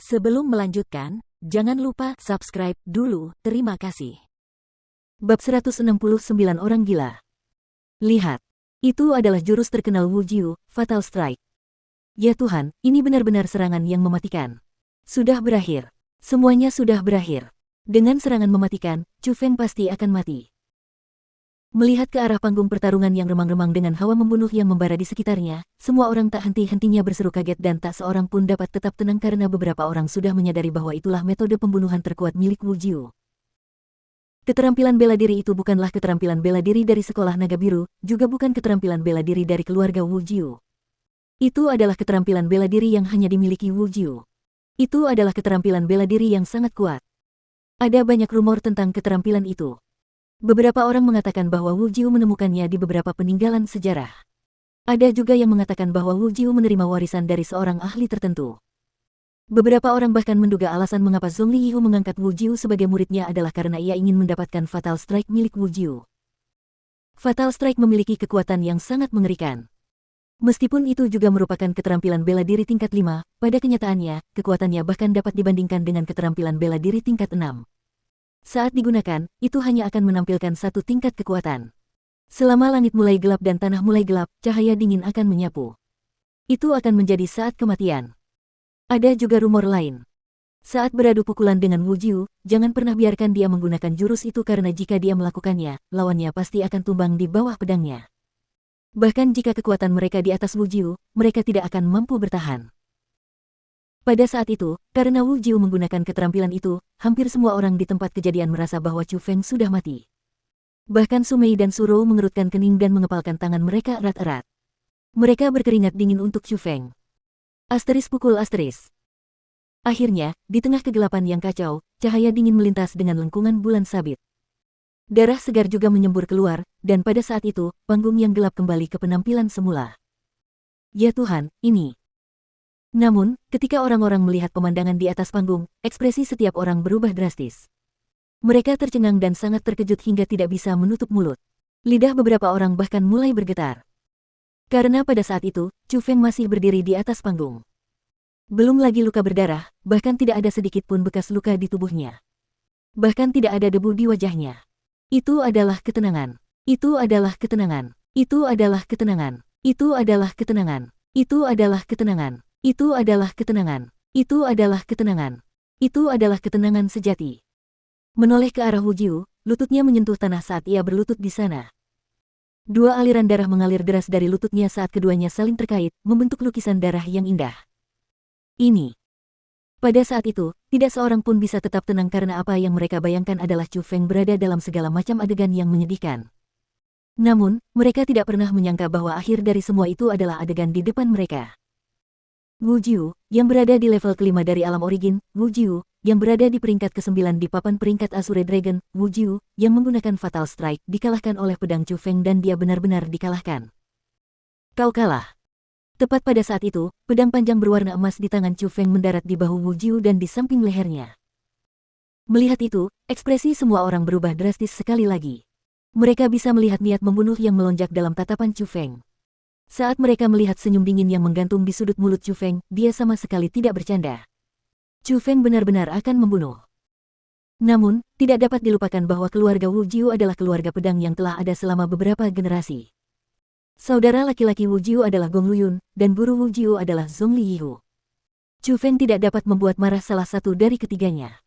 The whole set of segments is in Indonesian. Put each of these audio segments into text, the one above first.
Sebelum melanjutkan, jangan lupa subscribe dulu, terima kasih. Bab 169 Orang Gila. Lihat, itu adalah jurus terkenal Wu Jiu, Fatal Strike. Ya Tuhan, ini benar-benar serangan yang mematikan. Sudah berakhir. Semuanya sudah berakhir. Dengan serangan mematikan, Chu Feng pasti akan mati. Melihat ke arah panggung pertarungan yang remang-remang dengan hawa membunuh yang membara di sekitarnya, semua orang tak henti-hentinya berseru kaget dan tak seorang pun dapat tetap tenang karena beberapa orang sudah menyadari bahwa itulah metode pembunuhan terkuat milik Wu Jiu. Keterampilan bela diri itu bukanlah keterampilan bela diri dari sekolah naga biru, juga bukan keterampilan bela diri dari keluarga Wu Jiu. Itu adalah keterampilan bela diri yang hanya dimiliki Wu Jiu. Itu adalah keterampilan bela diri yang sangat kuat. Ada banyak rumor tentang keterampilan itu. Beberapa orang mengatakan bahwa Wu Jiu menemukannya di beberapa peninggalan sejarah. Ada juga yang mengatakan bahwa Wu Jiu menerima warisan dari seorang ahli tertentu. Beberapa orang bahkan menduga alasan mengapa Zhong Liyu mengangkat Wu Jiu sebagai muridnya adalah karena ia ingin mendapatkan Fatal Strike milik Wu Jiu. Fatal Strike memiliki kekuatan yang sangat mengerikan. Meskipun itu juga merupakan keterampilan bela diri tingkat 5, pada kenyataannya, kekuatannya bahkan dapat dibandingkan dengan keterampilan bela diri tingkat 6. Saat digunakan, itu hanya akan menampilkan satu tingkat kekuatan. Selama langit mulai gelap dan tanah mulai gelap, cahaya dingin akan menyapu. Itu akan menjadi saat kematian. Ada juga rumor lain. Saat beradu pukulan dengan Wu Jiu, jangan pernah biarkan dia menggunakan jurus itu karena jika dia melakukannya, lawannya pasti akan tumbang di bawah pedangnya. Bahkan jika kekuatan mereka di atas Wu Jiu, mereka tidak akan mampu bertahan. Pada saat itu, karena Wu Jiu menggunakan keterampilan itu, hampir semua orang di tempat kejadian merasa bahwa Chu Feng sudah mati. Bahkan Su Mei dan Su Rou mengerutkan kening dan mengepalkan tangan mereka erat-erat. Mereka berkeringat dingin untuk Chu Feng. Asteris pukul asteris. Akhirnya, di tengah kegelapan yang kacau, cahaya dingin melintas dengan lengkungan bulan sabit. Darah segar juga menyembur keluar, dan pada saat itu, panggung yang gelap kembali ke penampilan semula. Ya Tuhan, ini... Namun, ketika orang-orang melihat pemandangan di atas panggung, ekspresi setiap orang berubah drastis. Mereka tercengang dan sangat terkejut hingga tidak bisa menutup mulut. Lidah beberapa orang bahkan mulai bergetar. Karena pada saat itu, Chu Feng masih berdiri di atas panggung. Belum lagi luka berdarah, bahkan tidak ada sedikit pun bekas luka di tubuhnya. Bahkan tidak ada debu di wajahnya. Itu adalah ketenangan. Itu adalah ketenangan. Itu adalah ketenangan. Itu adalah ketenangan. Itu adalah ketenangan. Itu adalah ketenangan. Itu adalah ketenangan. Itu adalah ketenangan sejati. Menoleh ke arah Wu Jiu, lututnya menyentuh tanah saat ia berlutut di sana. Dua aliran darah mengalir deras dari lututnya saat keduanya saling terkait, membentuk lukisan darah yang indah. Ini. Pada saat itu, tidak seorang pun bisa tetap tenang karena apa yang mereka bayangkan adalah Chu Feng berada dalam segala macam adegan yang menyedihkan. Namun, mereka tidak pernah menyangka bahwa akhir dari semua itu adalah adegan di depan mereka. Wu Jiu, yang berada di level kelima dari alam origin, Wu Jiu, yang berada di peringkat ke-9 di papan peringkat Azure Dragon, Wu Jiu, yang menggunakan Fatal Strike, dikalahkan oleh pedang Chu Feng dan dia benar-benar dikalahkan. Kau kalah. Tepat pada saat itu, pedang panjang berwarna emas di tangan Chu Feng mendarat di bahu Wu Jiu dan di samping lehernya. Melihat itu, ekspresi semua orang berubah drastis sekali lagi. Mereka bisa melihat niat membunuh yang melonjak dalam tatapan Chu Feng. Saat mereka melihat senyum dingin yang menggantung di sudut mulut Chu Feng, dia sama sekali tidak bercanda. Chu Feng benar-benar akan membunuh. Namun, tidak dapat dilupakan bahwa keluarga Wu Jiu adalah keluarga pedang yang telah ada selama beberapa generasi. Saudara laki-laki Wu Jiu adalah Gong Luyun, dan guru Wu Jiu adalah Zhong Liyu. Chu Feng tidak dapat membuat marah salah satu dari ketiganya.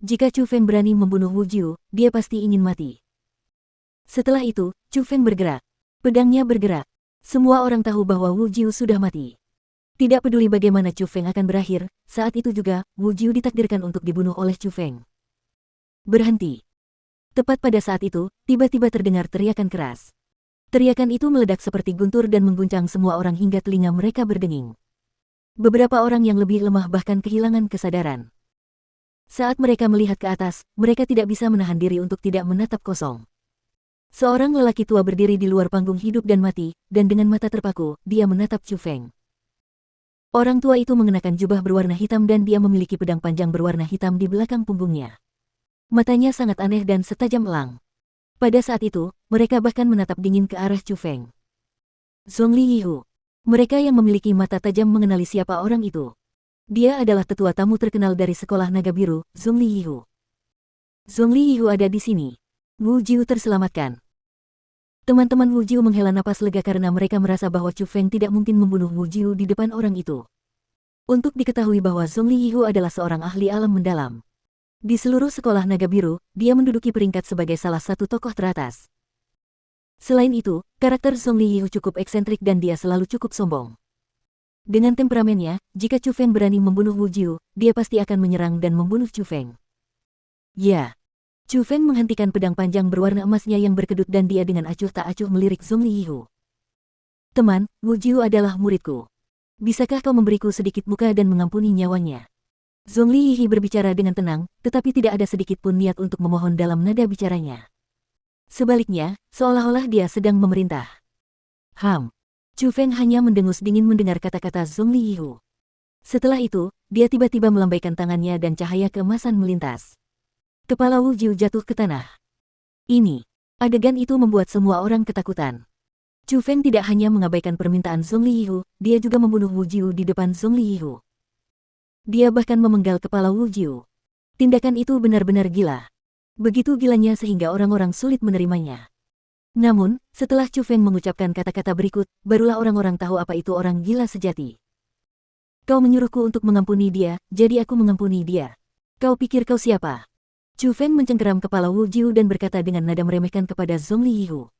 Jika Chu Feng berani membunuh Wu Jiu, dia pasti ingin mati. Setelah itu, Chu Feng bergerak. Pedangnya bergerak. Semua orang tahu bahwa Wu Jiu sudah mati. Tidak peduli bagaimana Chu Feng akan berakhir, saat itu juga, Wu Jiu ditakdirkan untuk dibunuh oleh Chu Feng. Berhenti. Tepat pada saat itu, tiba-tiba terdengar teriakan keras. Teriakan itu meledak seperti guntur dan mengguncang semua orang hingga telinga mereka berdenging. Beberapa orang yang lebih lemah bahkan kehilangan kesadaran. Saat mereka melihat ke atas, mereka tidak bisa menahan diri untuk tidak menatap kosong. Seorang lelaki tua berdiri di luar panggung hidup dan mati, dan dengan mata terpaku, dia menatap Chu Feng. Orang tua itu mengenakan jubah berwarna hitam dan dia memiliki pedang panjang berwarna hitam di belakang punggungnya. Matanya sangat aneh dan setajam elang. Pada saat itu, mereka bahkan menatap dingin ke arah Chu Feng. Zhong Liyu. Mereka yang memiliki mata tajam mengenali siapa orang itu. Dia adalah tetua tamu terkenal dari sekolah naga biru, Zhongli Yihu. Zhongli Yihu ada di sini. Wu Jiu terselamatkan. Teman-teman Wu Jiu menghela napas lega karena mereka merasa bahwa Chu Feng tidak mungkin membunuh Wu Jiu di depan orang itu. Untuk diketahui bahwa Zhongli Yihu adalah seorang ahli alam mendalam. Di seluruh sekolah naga biru, dia menduduki peringkat sebagai salah satu tokoh teratas. Selain itu, karakter Zhongli Yihu cukup eksentrik dan dia selalu cukup sombong. Dengan temperamennya, jika Chu Feng berani membunuh Wu Jiu, dia pasti akan menyerang dan membunuh Chu Feng. Ya. Chu Feng menghentikan pedang panjang berwarna emasnya yang berkedut dan dia dengan acuh tak acuh melirik Zhongli Yihu. Teman, Wu Jiu adalah muridku. Bisakah kau memberiku sedikit muka dan mengampuni nyawanya? Zhongli Yihu berbicara dengan tenang, tetapi tidak ada sedikit pun niat untuk memohon dalam nada bicaranya. Sebaliknya, seolah-olah dia sedang memerintah. Chu Feng hanya mendengus dingin mendengar kata-kata Zhongli Yihu. Setelah itu, dia tiba-tiba melambaikan tangannya dan cahaya keemasan melintas. Kepala Wu Jiu jatuh ke tanah. Adegan itu membuat semua orang ketakutan. Chu Feng tidak hanya mengabaikan permintaan Zhongli Yihu, dia juga membunuh Wu Jiu di depan Zhongli Yihu. Dia bahkan memenggal kepala Wu Jiu. Tindakan itu benar-benar gila. Begitu gilanya sehingga orang-orang sulit menerimanya. Namun, setelah Chu Feng mengucapkan kata-kata berikut, barulah orang-orang tahu apa itu orang gila sejati. Kau menyuruhku untuk mengampuni dia, jadi aku mengampuni dia. Kau pikir kau siapa? Chu Feng mencengkeram kepala Wu Jiu dan berkata dengan nada meremehkan kepada Zhongli Yihu.